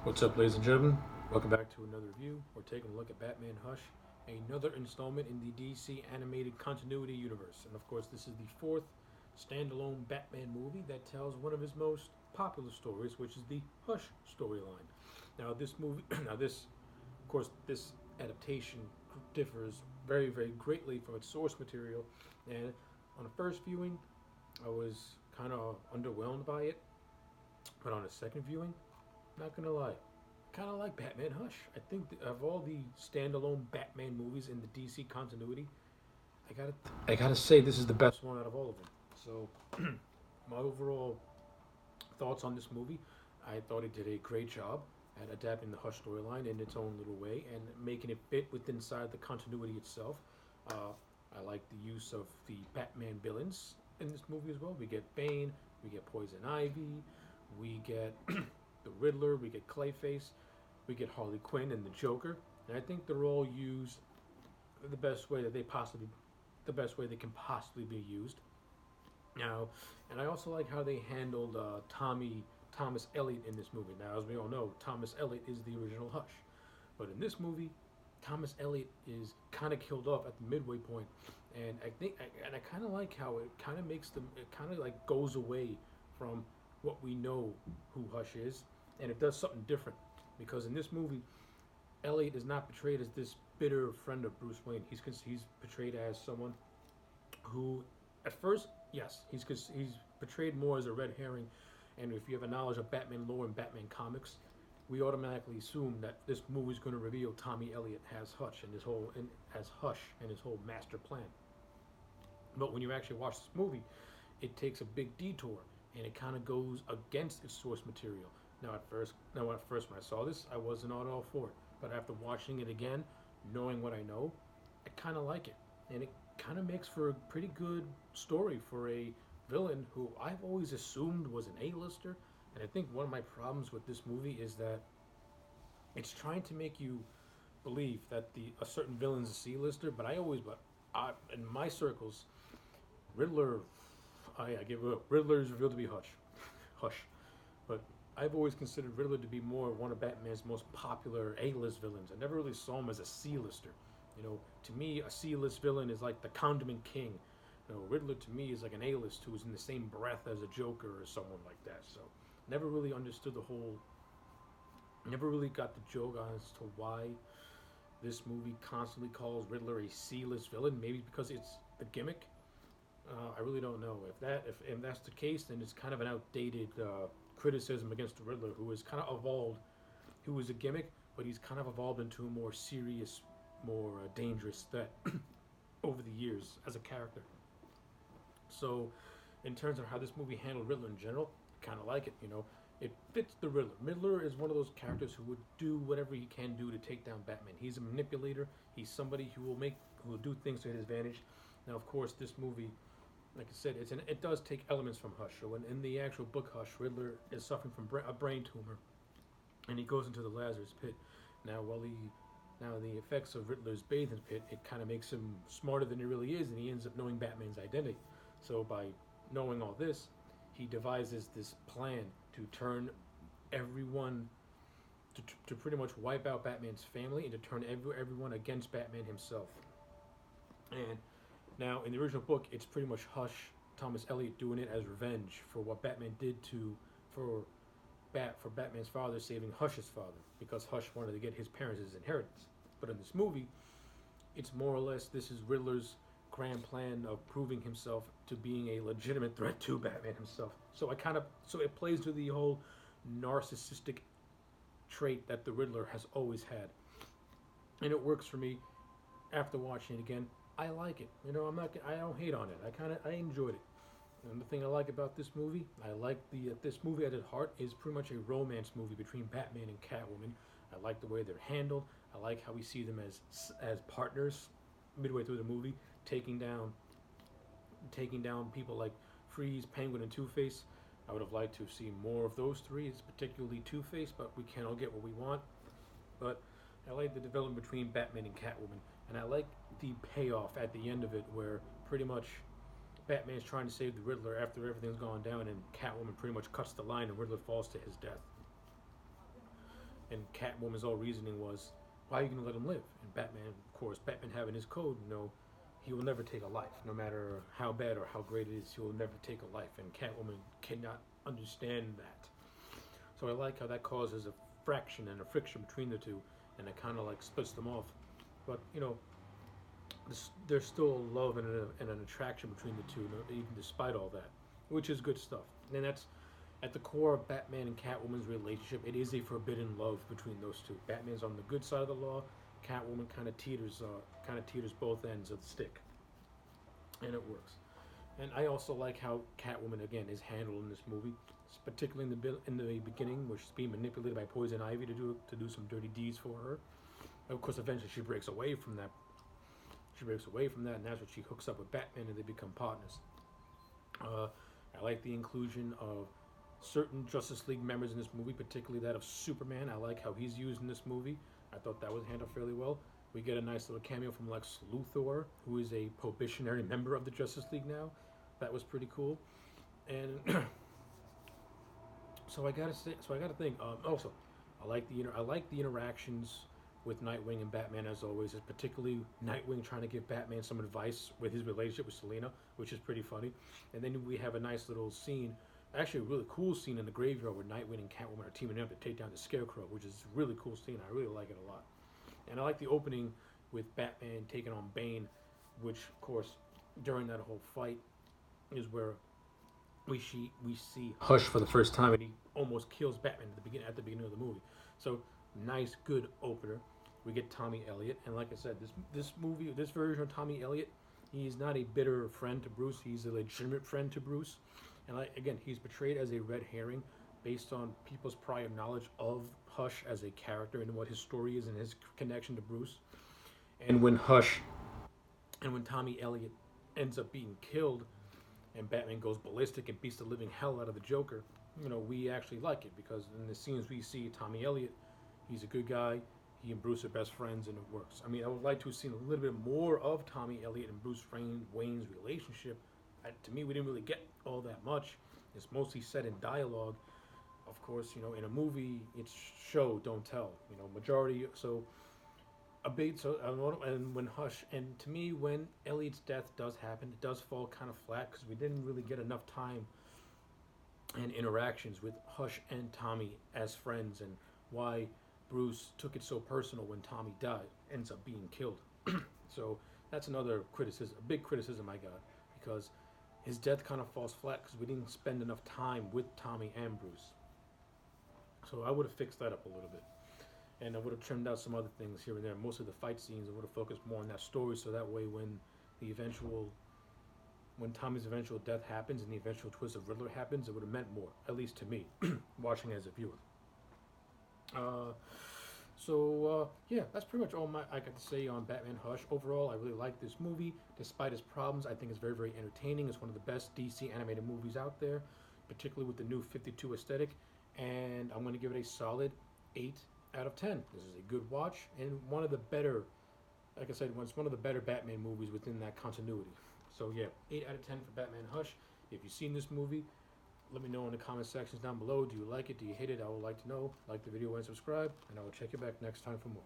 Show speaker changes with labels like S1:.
S1: What's up, ladies and gentlemen? Welcome back to another review. We're taking a look at Batman Hush, another installment in the DC animated continuity universe. And of course, this is the fourth standalone Batman movie that tells one of his most popular stories, which is the Hush storyline. Now, this movie, of course, this adaptation differs very, very greatly from its source material. And on the first viewing, I was kind of underwhelmed by it, but on a second viewing, not gonna lie, kind of like Batman Hush. I think of all the standalone Batman movies in the DC continuity, I gotta say this is the best one out of all of them. So, my overall thoughts on this movie, I thought it did a great job at adapting the Hush storyline in its own little way and making it fit within inside the continuity itself. Uh, I like the use of the Batman villains in this movie as well. We get Bane, we get Poison Ivy, we get the Riddler, we get Clayface, we get Harley Quinn and the Joker, and I think they're all used the best way they can possibly be used. Now, and I also like how they handled Thomas Elliot in this movie. Now, as we all know, Thomas Elliot is the original Hush, but in this movie, Thomas Elliot is kind of killed off at the midway point, and I kind of like how it kind of makes them, it kind of like goes away from what we know who Hush is, and it does something different because in this movie, Elliot is not portrayed as this bitter friend of Bruce Wayne. He's portrayed as someone who, at first, yes, he's portrayed more as a red herring. And if you have a knowledge of Batman lore and Batman comics, we automatically assume that this movie is going to reveal Tommy Elliot as Hush and his whole master plan. But when you actually watch this movie, it takes a big detour and it kind of goes against its source material. Now at first when I saw this, I wasn't at all for it. But after watching it again, knowing what I know, I kind of like it, and it kind of makes for a pretty good story for a villain who I've always assumed was an A-lister. And I think one of my problems with this movie is that it's trying to make you believe that the a certain villain's a C-lister, but in my circles, Riddler, I give it up. Riddler is revealed to be Hush. But I've always considered Riddler to be more one of Batman's most popular A-list villains. I never really saw him as a C-lister. To me, a C-list villain is like the Condiment King. Riddler to me is like an A-list who is in the same breath as a Joker or someone like that. So, never really understood never really got the joke as to why this movie constantly calls Riddler a C-list villain. Maybe because it's the gimmick. I really don't know if that's the case. Then it's kind of an outdated criticism against the Riddler, who is kind of evolved, who was a gimmick, but he's kind of evolved into a more serious, more dangerous threat over the years as a character. So, in terms of how this movie handled Riddler in general, kind of like it. It fits the Riddler. Riddler is one of those characters who would do whatever he can do to take down Batman. He's a manipulator. He's somebody who will do things to his advantage. Now, of course, this movie, like I said, it does take elements from Hush. So, in the actual book Hush, Riddler is suffering from a brain tumor, and he goes into the Lazarus pit. Now, the effects of Riddler's bathing pit, it kind of makes him smarter than he really is, and he ends up knowing Batman's identity. So by knowing all this, he devises this plan to turn everyone to pretty much wipe out Batman's family and to turn everyone against Batman himself. And now in the original book, it's pretty much Hush, Thomas Elliot doing it as revenge for what Batman did for for Batman's father saving Hush's father because Hush wanted to get his parents' inheritance. But in this movie, it's more or less this is Riddler's grand plan of proving himself to being a legitimate threat to Batman himself. So it plays to the whole narcissistic trait that the Riddler has always had, and it works for me. After watching it again, I like it. I don't hate on it. I enjoyed it. And the thing I like about this movie, I like this movie at its heart is pretty much a romance movie between Batman and Catwoman. I like the way they're handled. I like how we see them as partners midway through the movie, taking down people like Freeze, Penguin, and Two Face. I would have liked to see more of those three, particularly Two Face, but we can't all get what we want. But I like the development between Batman and Catwoman, and I like the payoff at the end of it, where pretty much Batman's trying to save the Riddler after everything's gone down, and Catwoman pretty much cuts the line, and Riddler falls to his death. And Catwoman's whole reasoning was, why are you going to let him live? And Batman, of course, Batman having his code, he will never take a life, no matter how bad or how great it is. He will never take a life, and Catwoman cannot understand that. So I like how that causes a fraction and a friction between the two, and it kind of like splits them off. But there's still love and an attraction between the two, even despite all that, which is good stuff. And that's at the core of Batman and Catwoman's relationship. It is a forbidden love between those two. Batman's on the good side of the law. Catwoman kind of teeters both ends of the stick, and it works. And I also like how Catwoman again is handled in this movie, particularly in the beginning, where she's being manipulated by Poison Ivy to do some dirty deeds for her. Of course, eventually she breaks away from that. And that's when she hooks up with Batman, and they become partners. I like the inclusion of certain Justice League members in this movie, particularly that of Superman. I like how he's used in this movie. I thought that was handled fairly well. We get a nice little cameo from Lex Luthor, who is a probationary member of the Justice League now. That was pretty cool. And so I gotta think. Also, I like the interactions with Nightwing and Batman as always. Is particularly Nightwing trying to give Batman some advice with his relationship with Selina, which is pretty funny. And then we have a nice little scene, actually a really cool scene in the graveyard where Nightwing and Catwoman are teaming up to take down the Scarecrow, which is a really cool scene. I really like it a lot. And I like the opening with Batman taking on Bane, which of course during that whole fight is where we see Hush for the first time, and he almost kills Batman at the beginning of the movie. So nice, good opener. We get Tommy Elliot, and like I said, this version of Tommy Elliot, he's not a bitter friend to Bruce. He's a legitimate friend to Bruce, and again, he's portrayed as a red herring based on people's prior knowledge of Hush as a character and what his story is and his connection to Bruce. And when Tommy Elliot ends up being killed, and Batman goes ballistic and beats the living hell out of the Joker, we actually like it, because in the scenes we see Tommy Elliot, he's a good guy. He and Bruce are best friends, and it works. I mean, I would like to have seen a little bit more of Tommy Elliot and Bruce Wayne's relationship. To me, we didn't really get all that much. It's mostly said in dialogue. Of course, in a movie, it's show, don't tell. Majority. So and when Hush, and to me, when Elliot's death does happen, it does fall kind of flat because we didn't really get enough time and interactions with Hush and Tommy as friends, and why Bruce took it so personal when Tommy ends up being killed. So that's another criticism, a big criticism I got, because his death kind of falls flat because we didn't spend enough time with Tommy and Bruce. So I would have fixed that up a little bit. And I would have trimmed out some other things here and there. Most of the fight scenes, I would have focused more on that story, so that way when Tommy's eventual death happens and the eventual twist of Riddler happens, it would have meant more, at least to me, watching as a viewer. Yeah, that's pretty much all I got to say on Batman Hush. Overall, I really like this movie. Despite its problems, I think it's very, very entertaining. It's one of the best DC animated movies out there, particularly with the new 52 aesthetic. And I'm going to give it a solid 8 out of 10. This is a good watch, and one of the better, like I said, it's one of the better Batman movies within that continuity. So yeah, 8 out of 10 for Batman Hush. If you've seen this movie, let me know in the comment sections down below. Do you like it? Do you hate it? I would like to know. Like the video and subscribe, and I will check you back next time for more.